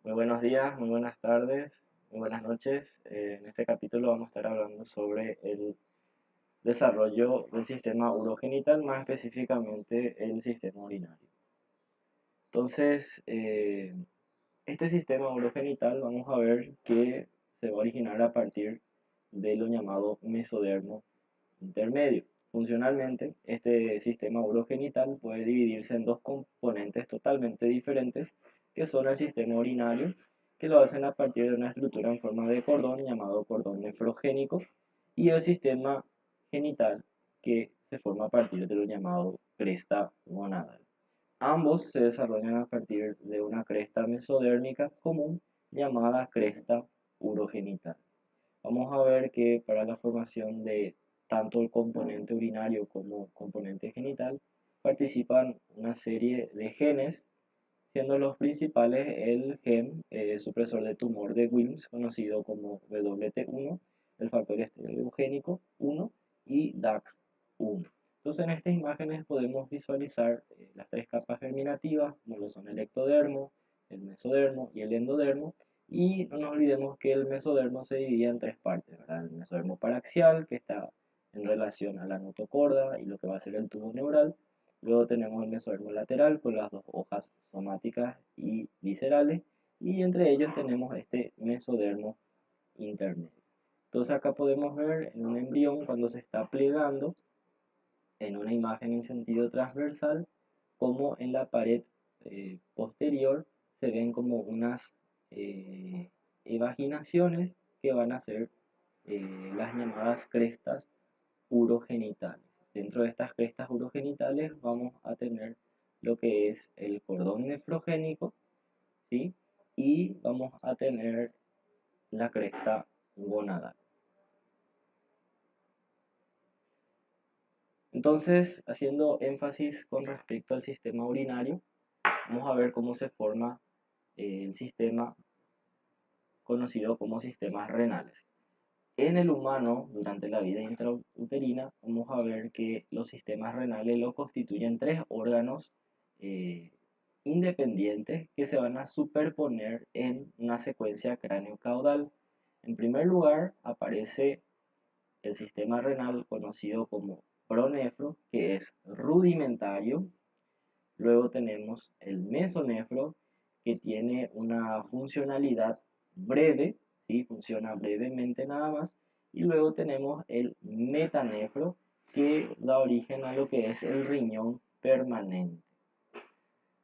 Muy buenos días, muy buenas tardes, muy buenas noches. En este capítulo vamos a estar hablando sobre el desarrollo del sistema urogenital, más específicamente el sistema urinario. Entonces, este sistema urogenital vamos a ver que se va a originar a partir de lo llamado mesodermo intermedio. Funcionalmente, este sistema urogenital puede dividirse en dos componentes totalmente diferentes, que son el sistema urinario, que lo hacen a partir de una estructura en forma de cordón llamado cordón nefrogénico, y el sistema genital, que se forma a partir de lo llamado cresta gonadal. Ambos se desarrollan a partir de una cresta mesodérmica común llamada cresta urogenital. Vamos a ver que para la formación de tanto el componente urinario como componente genital participan una serie de genes, siendo los principales el gen supresor de tumor de Wilms, conocido como WT1, el factor esteroidogénico 1 y DAX1. Entonces en estas imágenes podemos visualizar las tres capas germinativas, como lo son el ectodermo, el mesodermo y el endodermo, y no nos olvidemos que el mesodermo se divide en tres partes, ¿verdad? El mesodermo paraxial, que está en relación a la notocorda y lo que va a ser el tubo neural. Luego tenemos el mesodermo lateral con las dos hojas somáticas y viscerales, y entre ellos tenemos este mesodermo intermedio. Entonces acá podemos ver en un embrión cuando se está plegando en una imagen en sentido transversal, como en la pared posterior se ven como unas evaginaciones que van a ser las llamadas crestas urogenitales. Dentro de estas crestas urogenitales vamos a tener lo que es el cordón nefrogénico, ¿sí? Y vamos a tener la cresta gonadal. Entonces, haciendo énfasis con respecto al sistema urinario, vamos a ver cómo se forma el sistema conocido como sistemas renales. En el humano, durante la vida intrauterina, vamos a ver que los sistemas renales lo constituyen tres órganos eh, independientes que se van a superponer en una secuencia cráneo-caudal. En primer lugar, aparece el sistema renal conocido como pronefro, que es rudimentario. Luego tenemos el mesonefro, que tiene una funcionalidad breve, ¿sí? Funciona brevemente nada más. Y luego tenemos el metanefro, que da origen a lo que es el riñón permanente.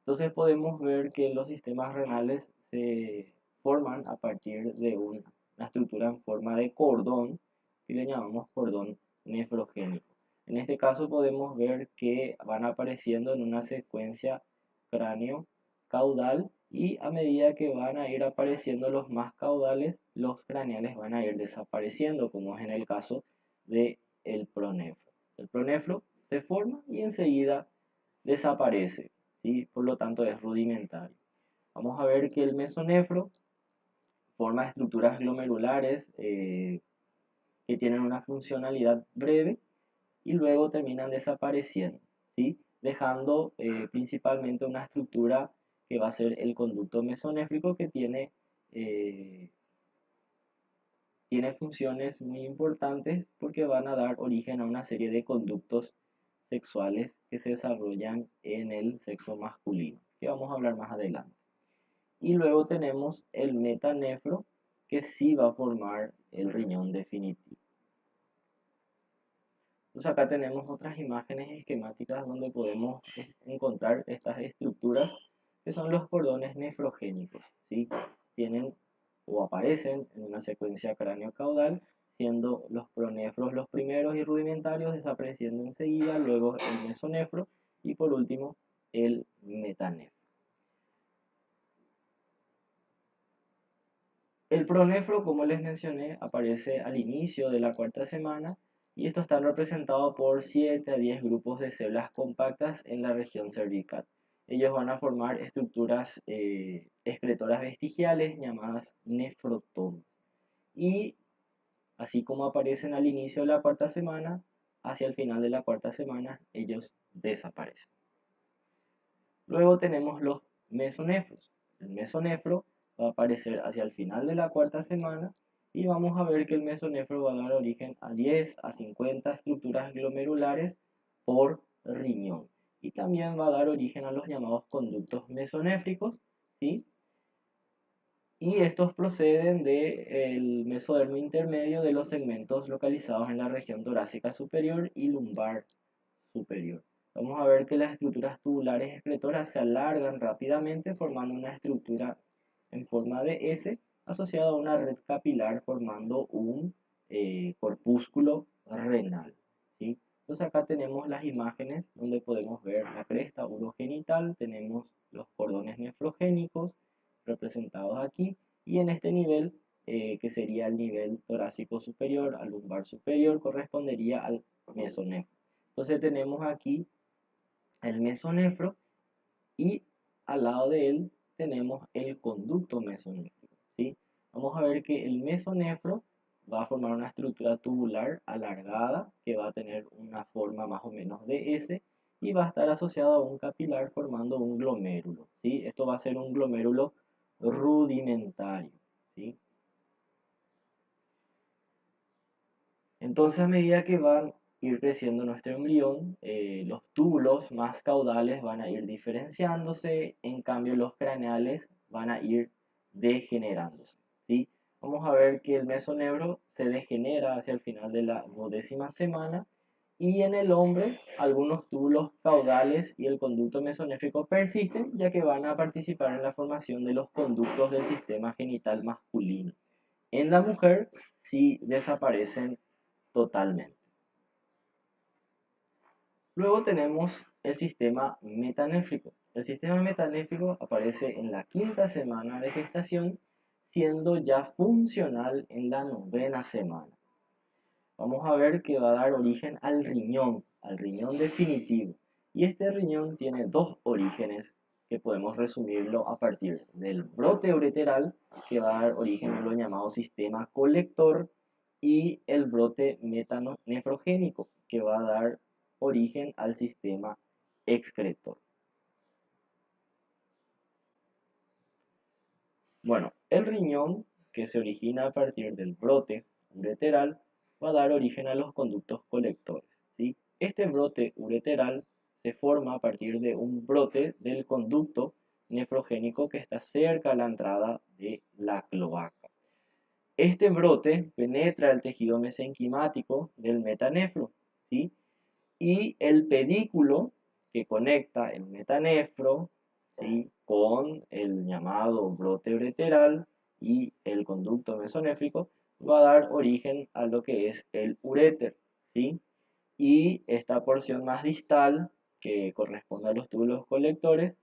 Entonces podemos ver que los sistemas renales se forman a partir de una estructura en forma de cordón, que le llamamos cordón nefrogénico. En este caso podemos ver que van apareciendo en una secuencia cráneo-caudal, y a medida que van a ir apareciendo los más caudales, los craneales van a ir desapareciendo, como es en el caso del pronefro. El pronefro se forma y enseguida desaparece, ¿sí? Por lo tanto es rudimentario. Vamos a ver que el mesonefro forma estructuras glomerulares que tienen una funcionalidad breve y luego terminan desapareciendo, ¿sí? Dejando principalmente una estructura que va a ser el conducto mesonéfrico, que tiene funciones muy importantes porque van a dar origen a una serie de conductos sexuales que se desarrollan en el sexo masculino, que vamos a hablar más adelante. Y luego tenemos el metanefro, que sí va a formar el riñón definitivo. Entonces acá tenemos otras imágenes esquemáticas donde podemos encontrar estas estructuras que son los cordones nefrogénicos, ¿sí? Tienen o aparecen en una secuencia cráneo-caudal, siendo los pronefros los primeros y rudimentarios, desapareciendo enseguida, luego el mesonefro y por último el metanefro. El pronefro, como les mencioné, aparece al inicio de la cuarta semana, y estos están representados por 7 a 10 grupos de células compactas en la región cervical. Ellos van a formar estructuras excretoras vestigiales llamadas nefrotomas. Y así como aparecen al inicio de la cuarta semana, hacia el final de la cuarta semana ellos desaparecen. Luego tenemos los mesonefros. El mesonefro va a aparecer hacia el final de la cuarta semana y vamos a ver que el mesonefro va a dar origen a 10 a 50 estructuras glomerulares por riñón. Y también va a dar origen a los llamados conductos mesonéfricos, ¿sí? Y estos proceden del mesodermo intermedio de los segmentos localizados en la región torácica superior y lumbar superior. Vamos a ver que las estructuras tubulares excretoras se alargan rápidamente formando una estructura en forma de S asociada a una red capilar formando un corpúsculo renal, ¿sí? Entonces acá tenemos las imágenes donde podemos ver la cresta urogenital, tenemos los cordones nefrogénicos representados aquí y en este nivel que sería el nivel torácico superior al lumbar superior correspondería al mesonefro. Entonces tenemos aquí el mesonefro y al lado de él tenemos el conducto mesonéfrico, ¿sí? Vamos a ver que el mesonefro va a formar una estructura tubular alargada que va a tener una forma más o menos de S y va a estar asociado a un capilar formando un glomérulo, ¿sí? Esto va a ser un glomérulo rudimentario, ¿sí? Entonces, a medida que van a ir creciendo nuestro embrión, los túbulos más caudales van a ir diferenciándose, en cambio los craneales van a ir degenerándose, ¿sí? Vamos a ver que el mesonefro se degenera hacia el final de la 12ª semana y en el hombre algunos túbulos caudales y el conducto mesonéfrico persisten ya que van a participar en la formación de los conductos del sistema genital masculino. En la mujer sí desaparecen totalmente. Luego tenemos el sistema metanéfrico. El sistema metanéfrico aparece en la 5ª semana de gestación, siendo ya funcional en la 9ª semana. Vamos a ver que va a dar origen al riñón definitivo. Y este riñón tiene dos orígenes que podemos resumirlo a partir del brote ureteral, que va a dar origen a lo llamado sistema colector, y el brote metanefrogénico, que va a dar origen al sistema excretor. Bueno, el riñón, que se origina a partir del brote ureteral, va a dar origen a los conductos colectores, ¿sí? Este brote ureteral se forma a partir de un brote del conducto nefrogénico que está cerca a la entrada de la cloaca. Este brote penetra el tejido mesenquimático del metanefro, ¿sí? Y el pedículo que conecta el metanefro, ¿sí?, con el llamado brote ureteral y el conducto mesonéfrico va a dar origen a lo que es el uréter, ¿sí? Y esta porción más distal, que corresponde a los túbulos colectores,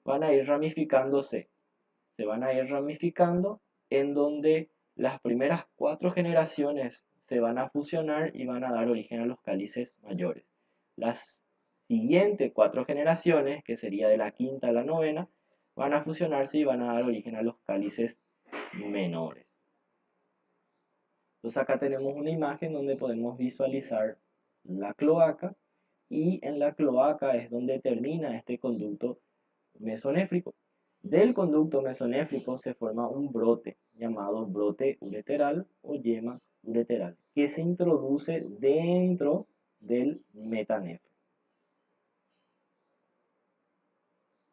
van a ir ramificándose, se van a ir ramificando en donde las primeras 4 generaciones se van a fusionar y van a dar origen a los cálices mayores. Las siguientes 4 generaciones, que sería de la 5ª a la 9ª, van a fusionarse y van a dar origen a los cálices menores. Entonces acá tenemos una imagen donde podemos visualizar la cloaca y en la cloaca es donde termina este conducto mesonéfrico. Del conducto mesonéfrico se forma un brote llamado brote ureteral o yema ureteral que se introduce dentro del metanefro.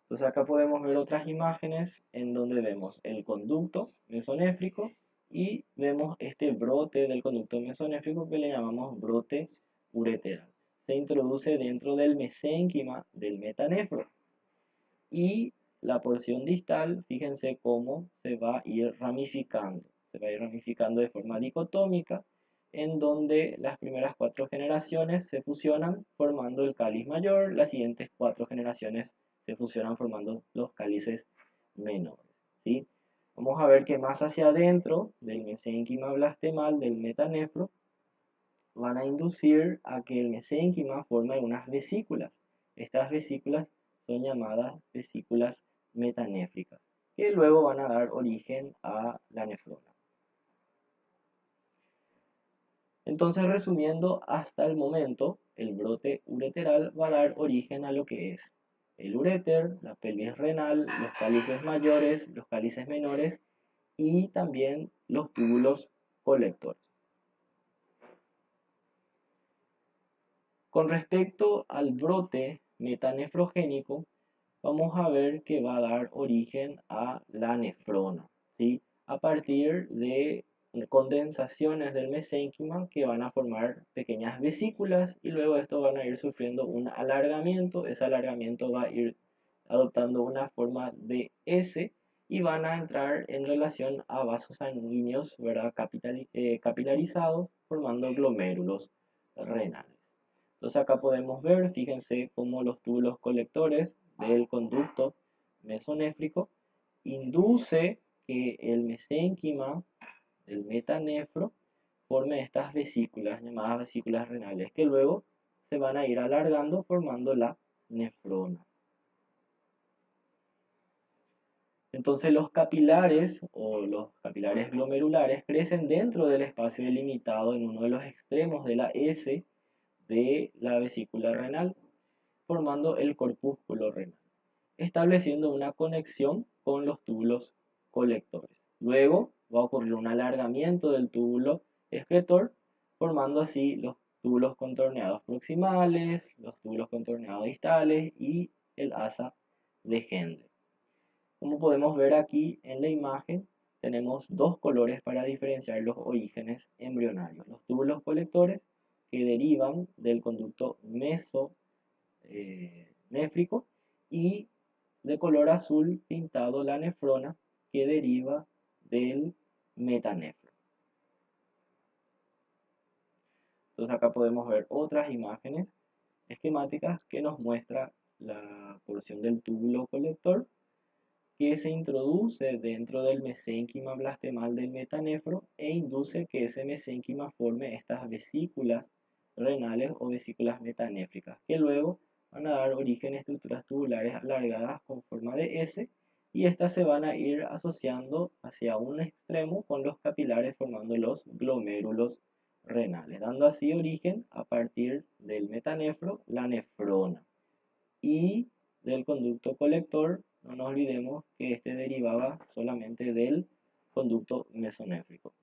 Entonces acá podemos ver otras imágenes en donde vemos el conducto mesonéfrico y vemos este brote del conducto mesonéfrico que le llamamos brote ureteral. Se introduce dentro del mesénquima del metanefro. Y la porción distal, fíjense cómo se va a ir ramificando. Se va a ir ramificando de forma dicotómica, en donde las primeras 4 generaciones se fusionan formando el cáliz mayor, las siguientes 4 generaciones se fusionan formando los cálices menores, ¿sí? Vamos a ver que más hacia adentro del mesénquima blastemal del metanefro van a inducir a que el mesénquima forme unas vesículas. Estas vesículas son llamadas vesículas metanéfricas, que luego van a dar origen a la nefrona. Entonces, resumiendo, hasta el momento, el brote ureteral va a dar origen a lo que es el uréter, la pelvis renal, los cálices mayores, los cálices menores y también los túbulos colectores. Con respecto al brote metanefrogénico, vamos a ver que va a dar origen a la nefrona, ¿sí? A partir de condensaciones del mesénquima que van a formar pequeñas vesículas y luego esto van a ir sufriendo un alargamiento. Ese alargamiento va a ir adoptando una forma de S y van a entrar en relación a vasos sanguíneos, ¿verdad? Capilarizados, formando glomérulos renales. Entonces acá podemos ver, fíjense cómo los túbulos colectores del conducto mesonéfrico induce que el mesénquima del metanefro forme estas vesículas llamadas vesículas renales que luego se van a ir alargando formando la nefrona. Entonces los capilares o los capilares glomerulares crecen dentro del espacio delimitado en uno de los extremos de la S de la vesícula renal, formando el corpúsculo renal, estableciendo una conexión con los túbulos colectores. Luego va a ocurrir un alargamiento del túbulo excretor, formando así los túbulos contorneados proximales, los túbulos contorneados distales y el asa de Henle. Como podemos ver aquí en la imagen, tenemos dos colores para diferenciar los orígenes embrionarios. Los túbulos colectores que derivan del conducto mesonéfrico y de color azul pintado la nefrona que deriva del metanefro. Entonces acá podemos ver otras imágenes esquemáticas que nos muestra la porción del túbulo colector que se introduce dentro del mesénquima blastemal del metanefro e induce que ese mesénquima forme estas vesículas renales o vesículas metanéfricas, que luego van a dar origen a estructuras tubulares alargadas con forma de S y estas se van a ir asociando hacia un extremo con los capilares formando los glomérulos renales, dando así origen a partir del metanefro la nefrona y del conducto colector. No nos olvidemos que este derivaba solamente del conducto mesonéfrico.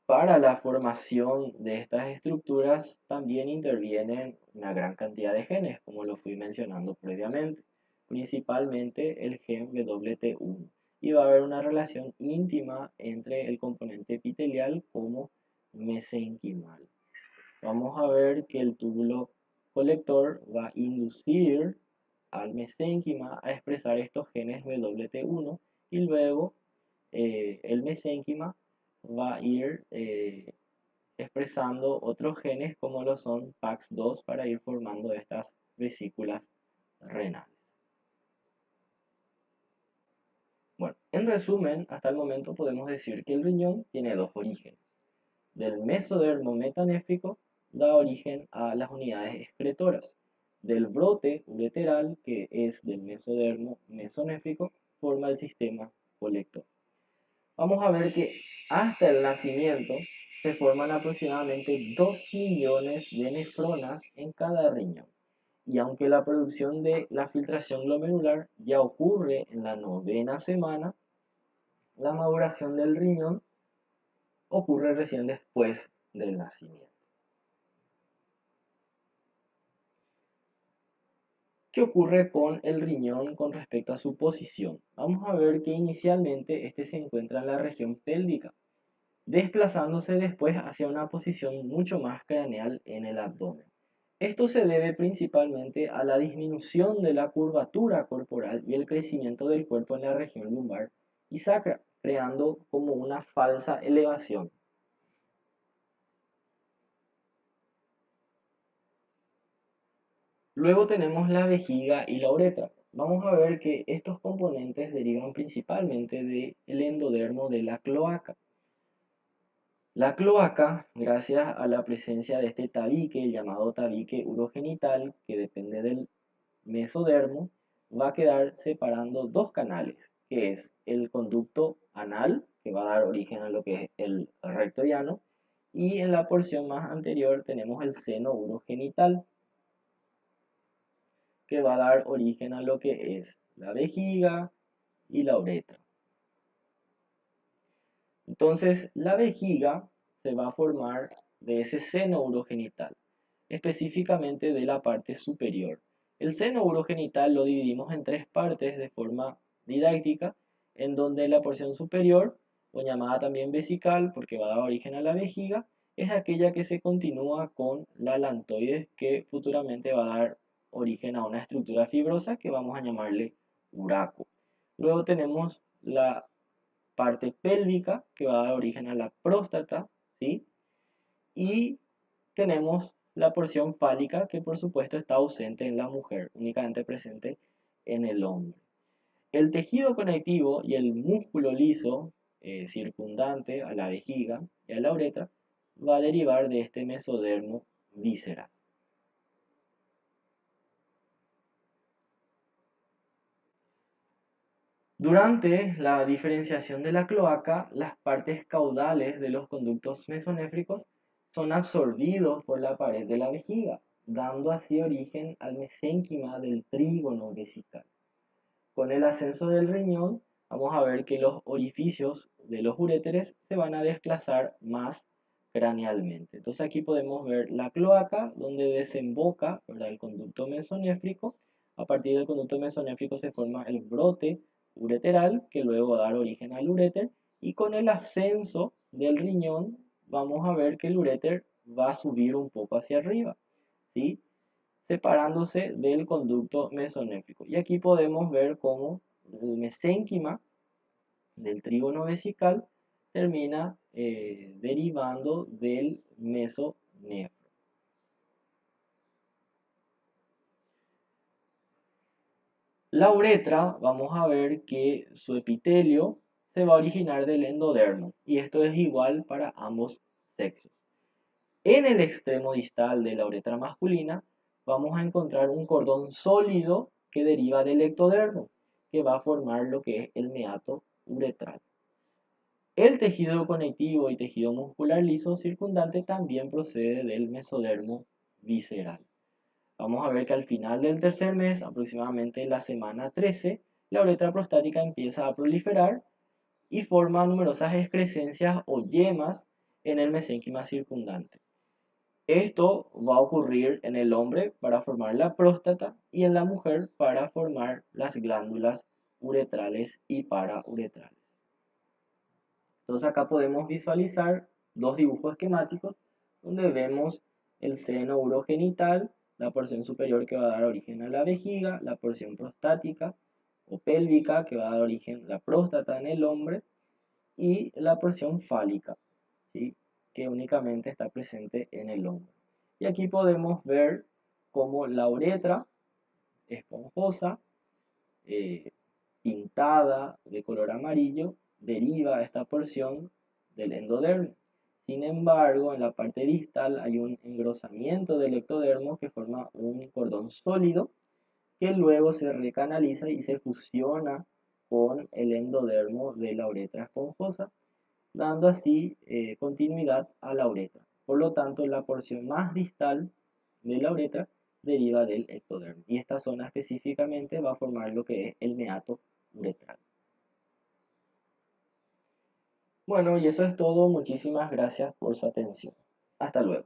Para la formación de estas estructuras también intervienen una gran cantidad de genes, como lo fui mencionando previamente, principalmente el gen WT1. Y va a haber una relación íntima entre el componente epitelial como mesenquimal. Vamos a ver que el túbulo colector va a inducir al mesénquima a expresar estos genes WT1 y luego el mesénquima va a ir expresando otros genes como lo son PAX2 para ir formando estas vesículas renales. Bueno, en resumen, hasta el momento podemos decir que el riñón tiene dos orígenes. Del mesodermo metanéfrico da origen a las unidades excretoras. Del brote ureteral, que es del mesodermo mesonéfrico, forma el sistema colector. Vamos a ver que hasta el nacimiento se forman aproximadamente 2 millones de nefronas en cada riñón. Y aunque la producción de la filtración glomerular ya ocurre en la 9ª semana, la maduración del riñón ocurre recién después del nacimiento. ¿Qué ocurre con el riñón con respecto a su posición? Vamos a ver que inicialmente este se encuentra en la región pélvica, desplazándose después hacia una posición mucho más craneal en el abdomen. Esto se debe principalmente a la disminución de la curvatura corporal y el crecimiento del cuerpo en la región lumbar y sacra, creando como una falsa elevación. Luego tenemos la vejiga y la uretra. Vamos a ver que estos componentes derivan principalmente del endodermo de la cloaca. La cloaca, gracias a la presencia de este tabique, llamado tabique urogenital, que depende del mesodermo, va a quedar separando dos canales, que es el conducto anal, que va a dar origen a lo que es el recto llano, y en la porción más anterior tenemos el seno urogenital, que va a dar origen a lo que es la vejiga y la uretra. Entonces, la vejiga se va a formar de ese seno urogenital, específicamente de la parte superior. El seno urogenital lo dividimos en tres partes de forma didáctica, en donde la porción superior, o llamada también vesical, porque va a dar origen a la vejiga, es aquella que se continúa con la alantoides, que futuramente va a dar origen a una estructura fibrosa que vamos a llamarle uraco. Luego tenemos la parte pélvica, que va a dar origen a la próstata, ¿sí? Y tenemos la porción fálica, que por supuesto está ausente en la mujer, únicamente presente en el hombre. El tejido conectivo y el músculo liso circundante a la vejiga y a la uretra va a derivar de este mesodermo visceral. Durante la diferenciación de la cloaca, las partes caudales de los conductos mesonéfricos son absorbidos por la pared de la vejiga, dando así origen al mesénquima del trígono vesical. Con el ascenso del riñón, vamos a ver que los orificios de los uréteres se van a desplazar más cranealmente. Entonces aquí podemos ver la cloaca, donde desemboca, ¿verdad?, el conducto mesonéfrico. A partir del conducto mesonéfrico se forma el brote ureteral, que luego va a dar origen al uréter, y con el ascenso del riñón vamos a ver que el uréter va a subir un poco hacia arriba, ¿sí?, separándose del conducto mesonéfrico. Y aquí podemos ver cómo el mesénquima del trígono vesical termina derivando del mesonefro. La uretra, vamos a ver que su epitelio se va a originar del endodermo, y esto es igual para ambos sexos. En el extremo distal de la uretra masculina vamos a encontrar un cordón sólido que deriva del ectodermo, que va a formar lo que es el meato uretral. El tejido conectivo y tejido muscular liso circundante también procede del mesodermo visceral. Vamos a ver que al final del tercer mes, aproximadamente la semana 13, la uretra prostática empieza a proliferar y forma numerosas excrescencias o yemas en el mesénquima circundante. Esto va a ocurrir en el hombre para formar la próstata y en la mujer para formar las glándulas uretrales y parauretrales. Entonces acá podemos visualizar dos dibujos esquemáticos donde vemos el seno urogenital, la porción superior que va a dar origen a la vejiga, la porción prostática o pélvica que va a dar origen a la próstata en el hombre y la porción fálica, ¿sí?, que únicamente está presente en el hombre. Y aquí podemos ver cómo la uretra esponjosa, pintada de color amarillo, deriva esta porción del endodermo. Sin embargo, en la parte distal hay un engrosamiento del ectodermo que forma un cordón sólido que luego se recanaliza y se fusiona con el endodermo de la uretra esponjosa, dando así continuidad a la uretra. Por lo tanto, la porción más distal de la uretra deriva del ectodermo. Y esta zona específicamente va a formar lo que es el meato uretral. Bueno, y eso es todo. Muchísimas gracias por su atención. Hasta luego.